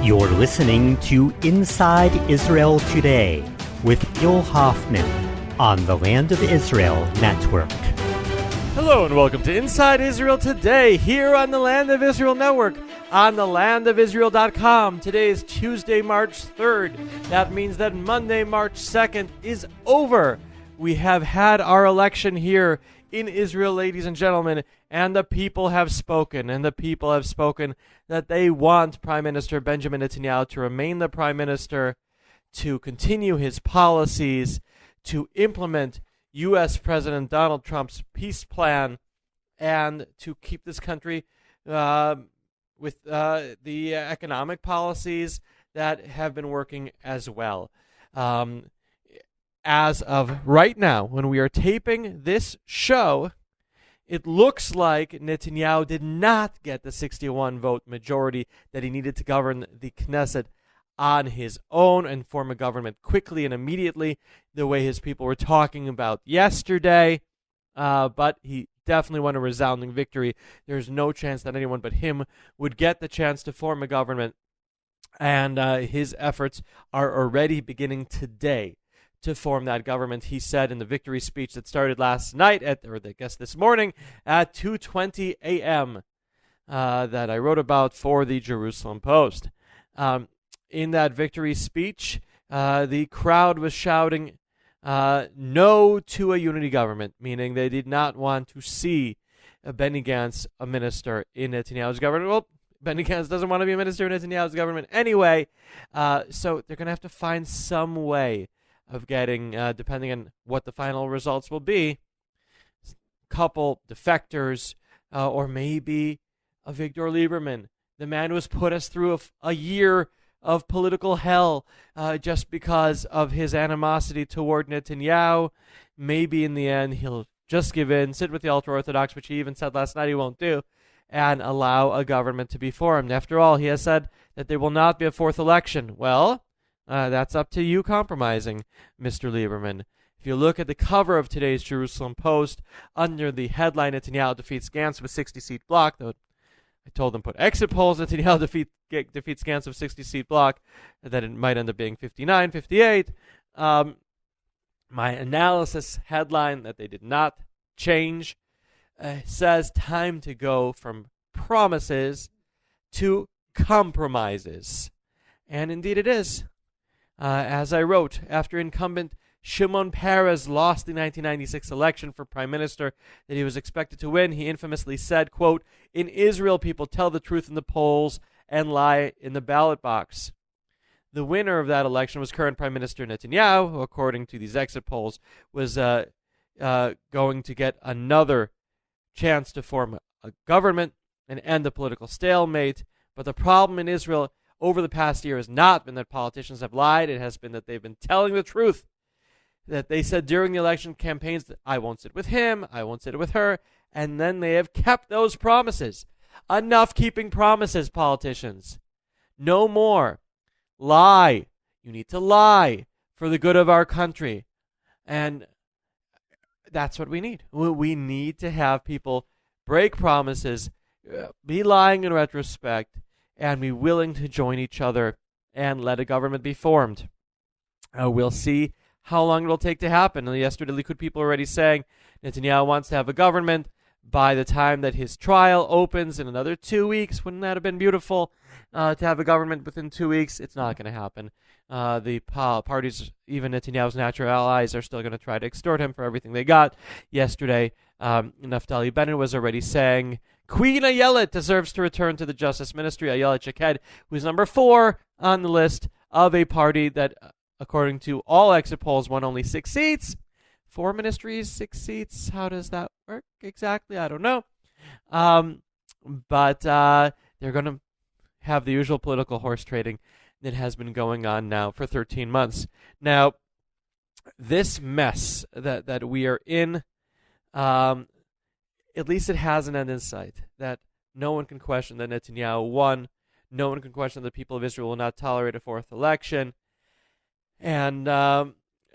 You're listening to Inside Israel Today with Gil Hoffman on the Land of Israel Network. Hello and welcome to Inside Israel Today here on the Land of Israel Network on thelandofisrael.com. Today is Tuesday, March 3rd. That means that Monday, March 2nd is over. We have had our election here in Israel, ladies and gentlemen, and the people have spoken, that they want Prime Minister Benjamin Netanyahu to remain the Prime Minister, to continue his policies, to implement U.S. President Donald Trump's peace plan, and to keep this country with the economic policies that have been working as well. As of right now, when we are taping this show, it looks like Netanyahu did not get the 61-vote majority that he needed to govern the Knesset on his own and form a government quickly and immediately, the way his people were talking about yesterday. But he definitely won a resounding victory. There's no chance that anyone but him would get the chance to form a government, and his efforts are already beginning today to form that government. He said in the victory speech that started last night, this morning at 2:20 a.m., that I wrote about for the Jerusalem Post. In that victory speech, the crowd was shouting no to a unity government, meaning they did not want to see Benny Gantz a minister in Netanyahu's government. Well, Benny Gantz doesn't want to be a minister in Netanyahu's government anyway, so they're going to have to find some way of getting, depending on what the final results will be, a couple defectors, or maybe a Victor Lieberman, the man who has put us through a year of political hell just because of his animosity toward Netanyahu. Maybe in the end he'll just give in, sit with the ultra-Orthodox, which he even said last night he won't do, and allow a government to be formed. After all, he has said that there will not be a fourth election. Well, that's up to you compromising, Mr. Lieberman. If you look at the cover of today's Jerusalem Post, under the headline, Netanyahu defeats Gantz with 60-seat bloc, though I told them put exit polls, Netanyahu defeats Gantz with 60-seat bloc, that it might end up being 59, 58. My analysis headline that they did not change says time to go from promises to compromises. And indeed it is. As I wrote, after incumbent Shimon Peres lost the 1996 election for prime minister that he was expected to win, he infamously said, quote, "In Israel, people tell the truth in the polls and lie in the ballot box." The winner of that election was current Prime Minister Netanyahu, who, according to these exit polls, was going to get another chance to form a government and end the political stalemate. But the problem in Israel over the past year has not been that politicians have lied. It has been that they've been telling the truth. That they said during the election campaigns that I won't sit with him, I won't sit with her, and then they have kept those promises. Enough keeping promises, politicians. No more. Lie. You need to lie for the good of our country. And that's what we need. We need to have people break promises, be lying in retrospect, and be willing to join each other and let a government be formed. We'll see how long it'll take to happen. And yesterday, Likud people are already saying Netanyahu wants to have a government by the time that his trial opens in another 2 weeks. Wouldn't that have been beautiful to have a government within 2 weeks? It's not going to happen. The parties, even Netanyahu's natural allies, are still going to try to extort him for everything they got. Yesterday, Naftali Bennett was already saying Queen Ayelet deserves to return to the Justice Ministry. Ayelet Shaked, who's number 4 on the list of a party that, according to all exit polls, won only 6 seats. 4 ministries, 6 seats. How does that work exactly? I don't know. But they're going to have the usual political horse trading that has been going on now for 13 months. Now, this mess that we are in, at least it has an end in sight, that no one can question that Netanyahu won. No one can question that the people of Israel will not tolerate a fourth election. And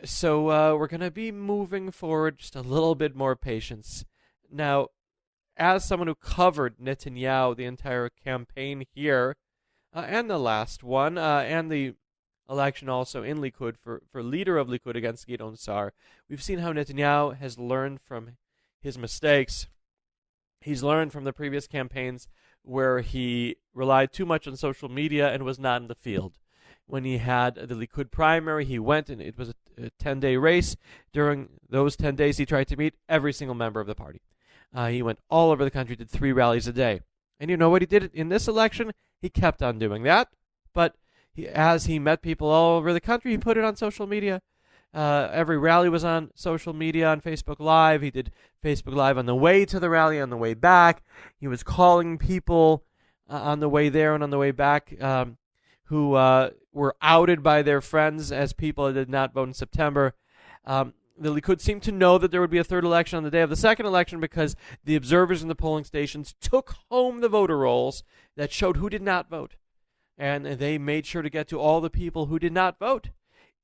so we're going to be moving forward, just a little bit more patience. Now, as someone who covered Netanyahu the entire campaign here, And the last one, and the election also in Likud for leader of Likud against Gideon Sa'ar. We've seen how Netanyahu has learned from his mistakes. He's learned from the previous campaigns where he relied too much on social media and was not in the field. When he had the Likud primary, he went, and it was a 10-day race. During those 10 days, he tried to meet every single member of the party. He went all over the country, did 3 rallies a day. And you know what he did in this election? He kept on doing that. But as he met people all over the country, he put it on social media. Every rally was on social media, on Facebook Live. He did Facebook Live on the way to the rally, on the way back. He was calling people on the way there and on the way back who were outed by their friends as people that did not vote in September. The Likud seemed to know that there would be a third election on the day of the second election because the observers in the polling stations took home the voter rolls that showed who did not vote. And they made sure to get to all the people who did not vote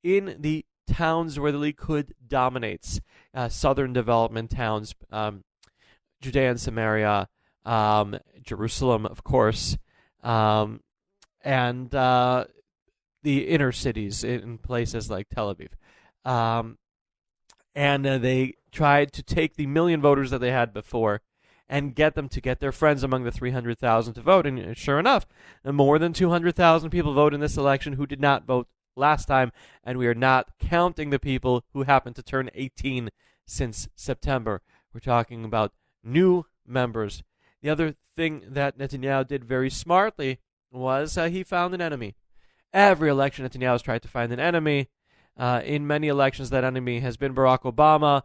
in the towns where the Likud dominates, southern development towns, Judea and Samaria, Jerusalem, of course, and the inner cities in places like Tel Aviv. And they tried to take the million voters that they had before and get them to get their friends among the 300,000 to vote. And sure enough, more than 200,000 people voted in this election who did not vote last time, and we are not counting the people who happened to turn 18 since September. We're talking about new members. The other thing that Netanyahu did very smartly was he found an enemy. Every election, Netanyahu has tried to find an enemy. In many elections, that enemy has been Barack Obama,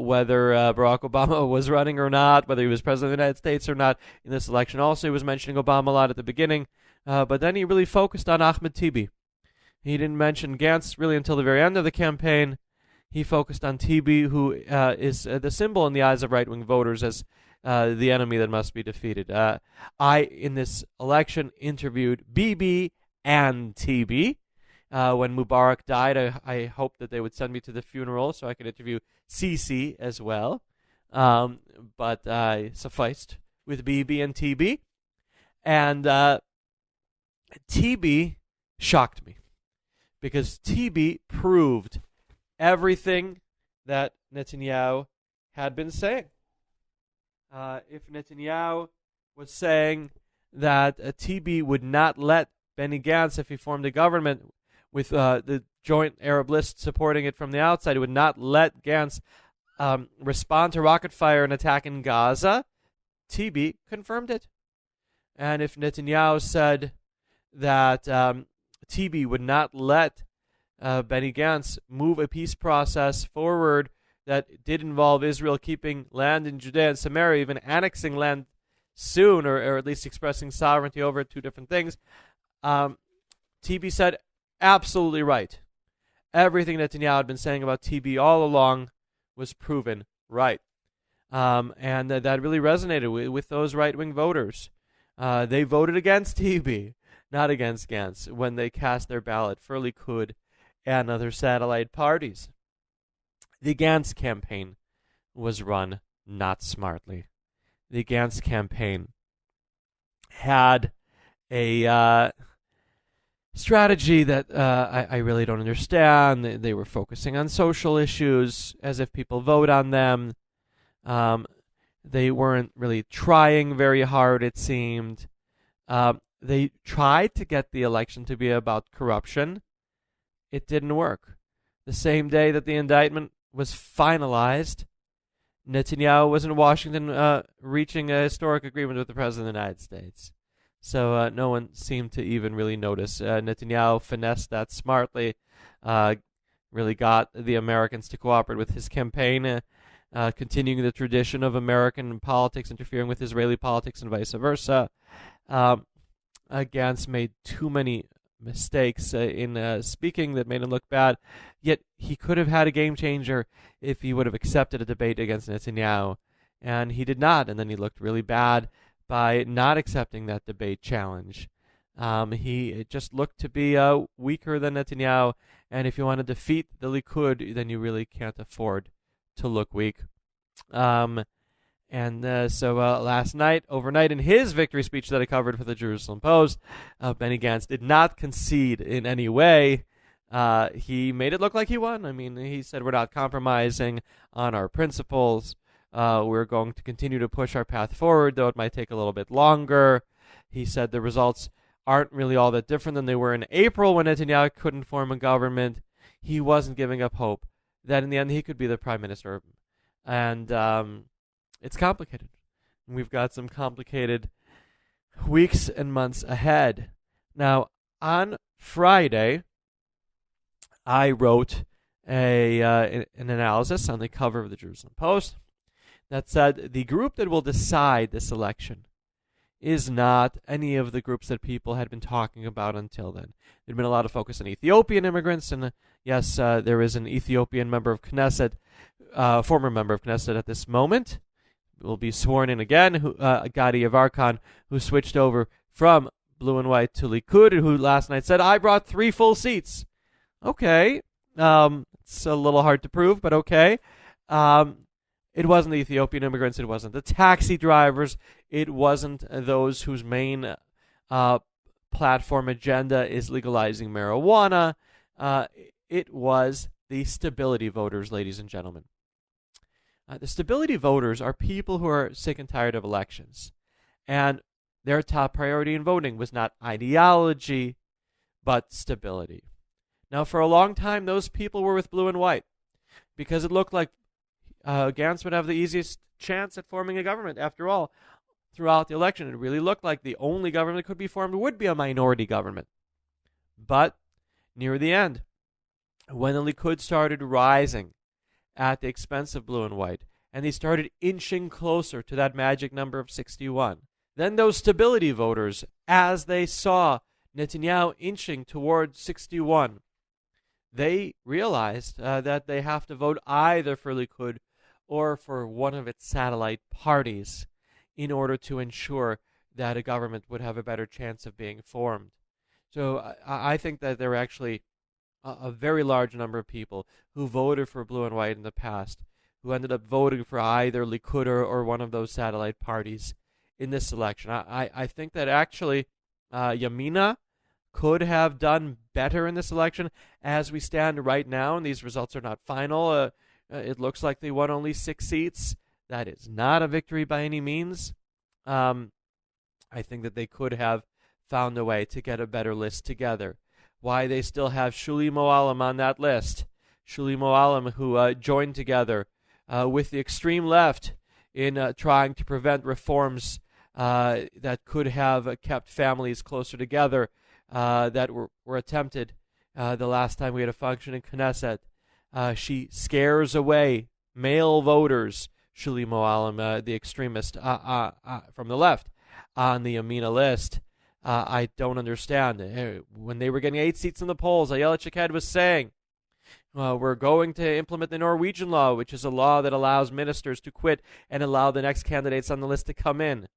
whether Barack Obama was running or not, whether he was president of the United States or not. In this election also, he was mentioning Obama a lot at the beginning, but then he really focused on Ahmed Tibi. He didn't mention Gantz really until the very end of the campaign. He focused on Tibi, who is the symbol in the eyes of right-wing voters as the enemy that must be defeated. I, in this election, interviewed Bibi and Tibi. When Mubarak died, I hoped that they would send me to the funeral so I could interview Sisi as well. But I sufficed with Bibi and Tibi. And Tibi shocked me because Tibi proved everything that Netanyahu had been saying. If Netanyahu was saying that Tibi would not let Benny Gantz, if he formed a government with the joint Arab list supporting it from the outside, he would not let Gantz respond to rocket fire and attack in Gaza, Tibi confirmed it. And if Netanyahu said that Tibi would not let Benny Gantz move a peace process forward that did involve Israel keeping land in Judea and Samaria, even annexing land soon, or at least expressing sovereignty over it, two different things, Tibi said, absolutely right. Everything Netanyahu had been saying about Tibi all along was proven right. And that really resonated with those right-wing voters. They voted against Tibi, not against Gantz, when they cast their ballot for Likud and other satellite parties. The Gantz campaign was run not smartly. The Gantz campaign had a strategy that I really don't understand. They were focusing on social issues as if people vote on them. They weren't really trying very hard, it seemed. They tried to get the election to be about corruption. It didn't work. The same day that the indictment was finalized, Netanyahu was in Washington reaching a historic agreement with the President of the United States. So no one seemed to even really notice. Netanyahu finessed that smartly, really got the Americans to cooperate with his campaign, continuing the tradition of American politics interfering with Israeli politics and vice versa. Gantz made too many mistakes in speaking that made him look bad, yet he could have had a game changer if he would have accepted a debate against Netanyahu, and he did not, and then he looked really bad by not accepting that debate challenge. He just looked to be weaker than Netanyahu, and if you want to defeat the Likud, then you really can't afford to look weak. And so overnight, in his victory speech that I covered for the Jerusalem Post, Benny Gantz did not concede in any way. He made it look like he won. I mean, he said we're not compromising on our principles. We're going to continue to push our path forward, though it might take a little bit longer. He said the results aren't really all that different than they were in April when Netanyahu couldn't form a government. He wasn't giving up hope that in the end he could be the prime minister. And it's complicated. We've got some complicated weeks and months ahead. Now, on Friday, I wrote an analysis on the cover of the Jerusalem Post that said the group that will decide this election is not any of the groups that people had been talking about until then. There'd been a lot of focus on Ethiopian immigrants, and yes, there is an Ethiopian member of Knesset, former member of Knesset at this moment, will be sworn in again, Gadi Yavarkan, who switched over from blue and white to Likud, who last night said, I brought 3 full seats. Okay, it's a little hard to prove, but okay. It wasn't the Ethiopian immigrants. It wasn't the taxi drivers. It wasn't those whose main platform agenda is legalizing marijuana. It was the stability voters, ladies and gentlemen. The stability voters are people who are sick and tired of elections. And their top priority in voting was not ideology, but stability. Now, for a long time, those people were with blue and white because it looked like Gantz would have the easiest chance at forming a government. After all, throughout the election, it really looked like the only government that could be formed would be a minority government. But near the end, when the Likud started rising at the expense of blue and white, and they started inching closer to that magic number of 61, then those stability voters, as they saw Netanyahu inching towards 61, they realized that they have to vote either for Likud or for one of its satellite parties in order to ensure that a government would have a better chance of being formed. So I think that there were actually a very large number of people who voted for blue and white in the past who ended up voting for either Likud or one of those satellite parties in this election. I think that actually Yamina could have done better in this election as we stand right now, and these results are not final. It looks like they won only 6 seats. That is not a victory by any means. I think that they could have found a way to get a better list together. Why they still have Shuli Moalem on that list. Shuli Moalem, who joined together with the extreme left in trying to prevent reforms that could have kept families closer together that were attempted the last time we had a functioning Knesset. She scares away male voters, Shuli Moalem, the extremist from the left, on the Yamina list. I don't understand. When they were getting 8 seats in the polls, Ayelet Shaked was saying, we're going to implement the Norwegian law, which is a law that allows ministers to quit and allow the next candidates on the list to come in.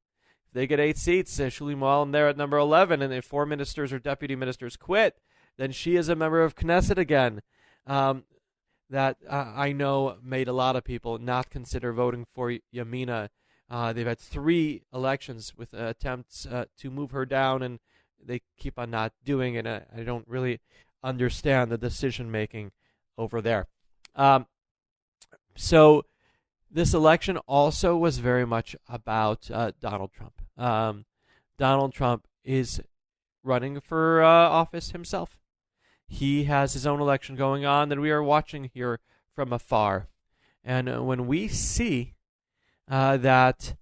If they get 8 seats, Shuli Moalem there at number 11, and if 4 ministers or deputy ministers quit, then she is a member of Knesset again. That I know made a lot of people not consider voting for Yamina. They've had 3 elections with attempts to move her down, and they keep on not doing it. I don't really understand the decision-making over there. So this election also was very much about Donald Trump. Donald Trump is running for office himself. He has his own election going on that we are watching here from afar. And when we see that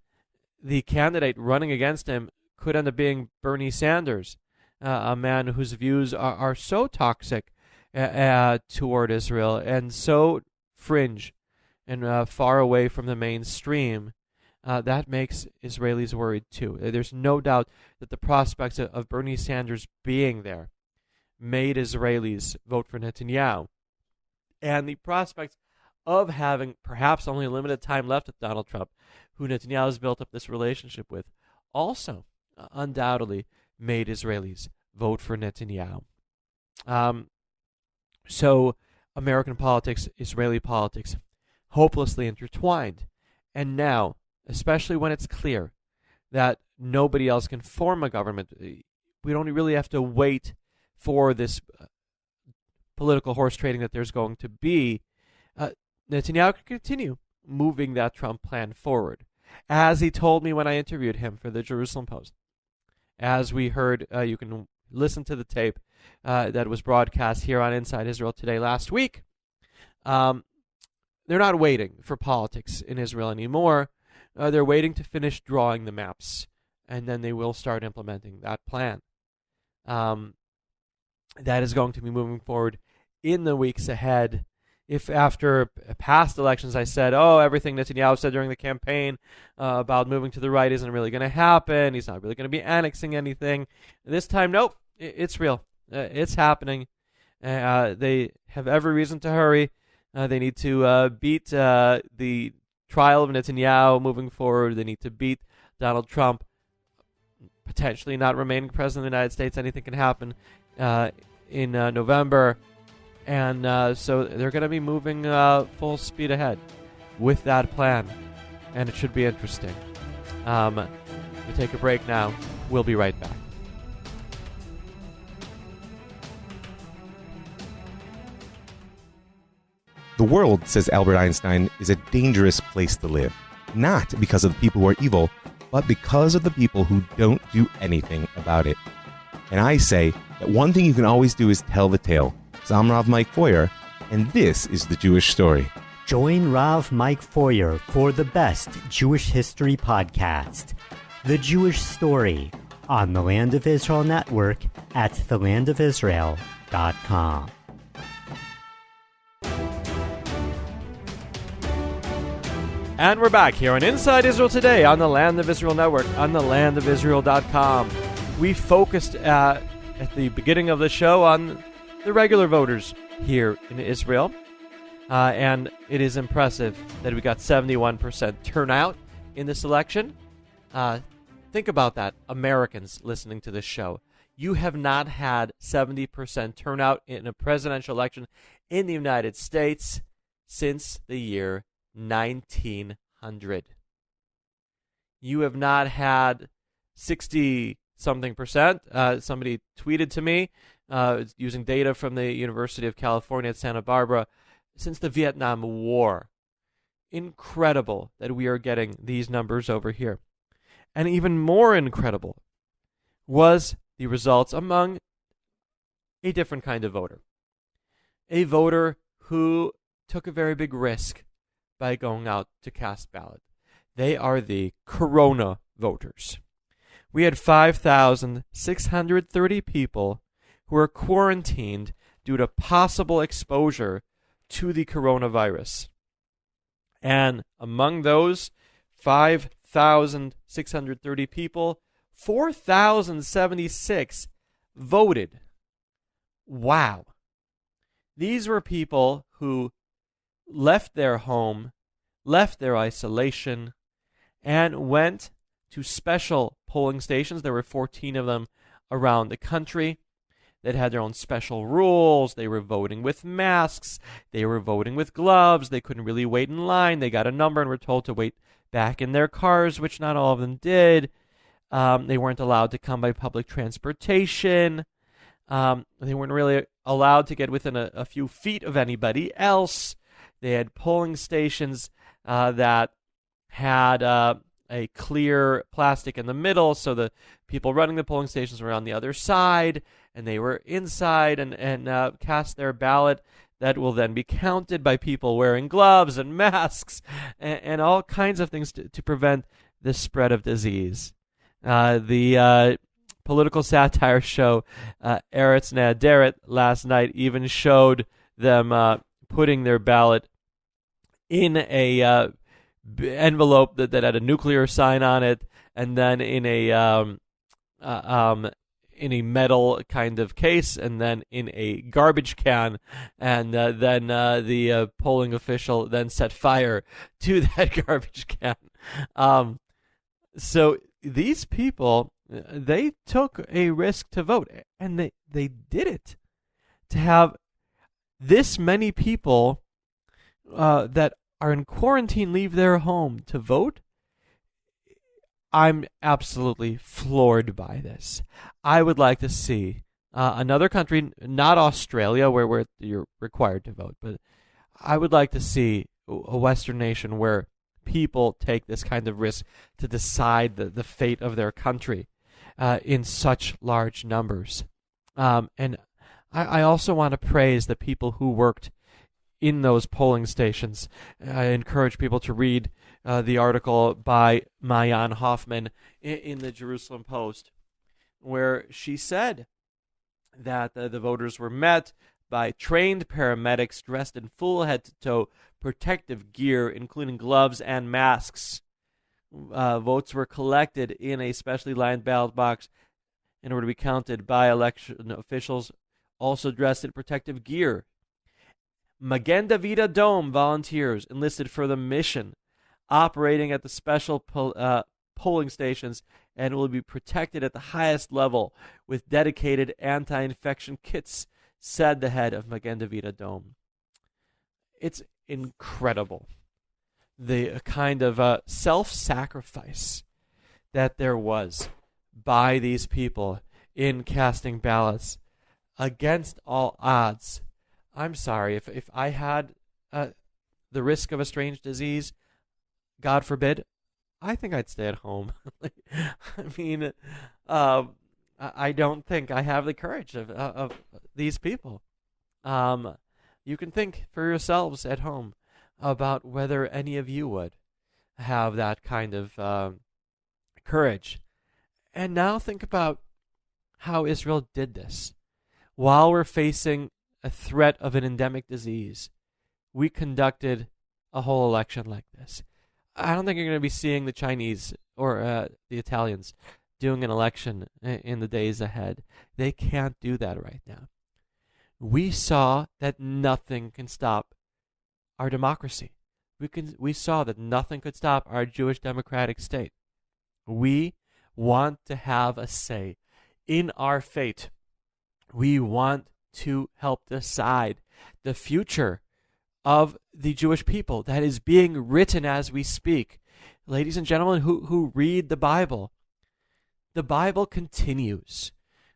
the candidate running against him could end up being Bernie Sanders, a man whose views are so toxic toward Israel and so fringe and far away from the mainstream, that makes Israelis worried too. There's no doubt that the prospects of Bernie Sanders being there made Israelis vote for Netanyahu. And the prospects of having perhaps only limited time left with Donald Trump, who Netanyahu has built up this relationship with, also undoubtedly made Israelis vote for Netanyahu. So American politics, Israeli politics, hopelessly intertwined. And now especially when it's clear that nobody else can form a government. We don't really have to wait for this political horse trading that there's going to be. Netanyahu can continue moving that Trump plan forward, as he told me when I interviewed him for the Jerusalem Post. As we heard, you can listen to the tape that was broadcast here on Inside Israel Today last week. They're not waiting for politics in Israel anymore. They're waiting to finish drawing the maps, and then they will start implementing that plan. That is going to be moving forward in the weeks ahead. If after past elections I said, everything Netanyahu said during the campaign about moving to the right isn't really going to happen, he's not really going to be annexing anything, this time, nope, it's real. It's happening. They have every reason to hurry. They need to beat the trial of Netanyahu moving forward. They need to beat Donald Trump, potentially not remaining president of the United States. Anything can happen in November. And so they're going to be moving full speed ahead with that plan. And it should be interesting. We take a break now. We'll be right back. The world, says Albert Einstein, is a dangerous place to live. Not because of the people who are evil, but because of the people who don't do anything about it. And I say that one thing you can always do is tell the tale. So I'm Rav Mike Foyer, and this is The Jewish Story. Join Rav Mike Foyer for the best Jewish history podcast, The Jewish Story, on the Land of Israel Network at thelandofisrael.com. And we're back here on Inside Israel Today on the Land of Israel Network, on thelandofisrael.com. We focused at the beginning of the show on the regular voters here in Israel. And it is impressive that we got 71% turnout in this election. Think about that, Americans listening to this show. You have not had 70% turnout in a presidential election in the United States since the year 1900. You have not had 60-something percent. Somebody tweeted to me using data from the University of California at Santa Barbara since the Vietnam War. Incredible that we are getting these numbers over here. And even more incredible was the results among a different kind of voter. A voter who took a very big risk by going out to cast ballot. They are the corona voters. We had 5,630 people who were quarantined due to possible exposure to the coronavirus. And among those 5,630 people, 4,076 voted. Wow. These were people who left their home, left their isolation, and went to special polling stations. There were 14 of them around the country that had their own special rules. They were voting with masks. They were voting with gloves. They couldn't really wait in line. They got a number and were told to wait back in their cars, which not all of them did. They weren't allowed to come by public transportation. They weren't really allowed to get within a few feet of anybody else. They had polling stations that had a clear plastic in the middle, so the people running the polling stations were on the other side, and they were inside and cast their ballot that will then be counted by people wearing gloves and masks and all kinds of things to prevent the spread of disease. The political satire show Eretz Nehaderet last night even showed them putting their ballot in a envelope that had a nuclear sign on it, and then in a metal kind of case, and then in a garbage can, and then the polling official then set fire to that garbage can. So these people, they took a risk to vote, and they did it. To have this many people that are in quarantine leave their home to vote, I'm absolutely floored by this. I would like to see another country, not Australia, where you're required to vote, but I would like to see a Western nation where people take this kind of risk to decide the fate of their country in such large numbers. And I also want to praise the people who worked in those polling stations. I encourage people to read the article by Gil Hoffman in the Jerusalem Post, where she said that the voters were met by trained paramedics dressed in full head-to-toe protective gear, including gloves and masks. Votes were collected in a specially lined ballot box in order to be counted by election officials, also dressed in protective gear. Magen David Adom volunteers enlisted for the mission, operating at the special polling stations, and will be protected at the highest level with dedicated anti-infection kits, said the head of Magen David Adom. It's incredible, the kind of self-sacrifice that there was by these people in casting ballots against all odds. I'm sorry, if I had the risk of a strange disease, God forbid, I think I'd stay at home. I mean, I don't think I have the courage of these people. You can think for yourselves at home about whether any of you would have that kind of courage. And now think about how Israel did this. While we're facing a threat of an endemic disease, we conducted a whole election like this. I don't think you're going to be seeing the Chinese or the Italians doing an election in the days ahead. They can't do that right now. We saw that nothing can stop our democracy. We saw that nothing could stop our Jewish democratic state. We want to have a say in our fate. We want to help decide the future of the Jewish people that is being written as we speak. Ladies and gentlemen who read the Bible continues.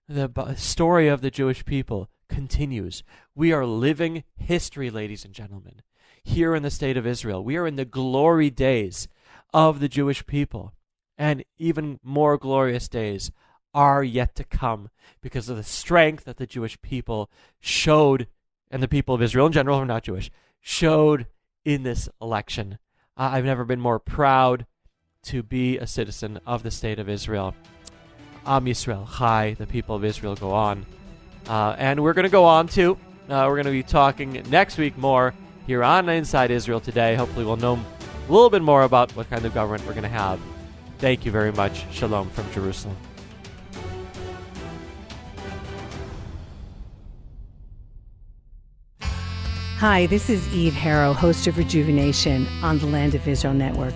The story of the Jewish people continues. We are living history, ladies and gentlemen, here in the state of Israel. We are in the glory days of the Jewish people, and even more glorious days are yet to come because of the strength that the Jewish people showed, and the people of Israel in general who are not Jewish, showed in this election. I've never been more proud to be a citizen of the state of Israel. Am Yisrael Chai, the people of Israel go on. And we're going to go on too. We're going to be talking next week more here on Inside Israel Today. Hopefully we'll know a little bit more about what kind of government we're going to have. Thank you very much. Shalom from Jerusalem. Hi, this is Eve Harrow, host of Rejuvenation on the Land of Israel Network.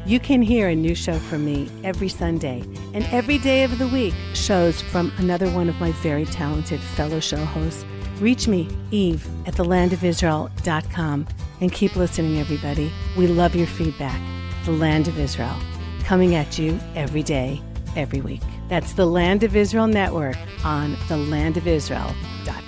You can hear a new show from me every Sunday, and every day of the week, shows from another one of my very talented fellow show hosts. Reach me, Eve, at thelandofisrael.com, and keep listening, everybody. We love your feedback. The Land of Israel, coming at you every day, every week. That's the Land of Israel Network on thelandofisrael.com.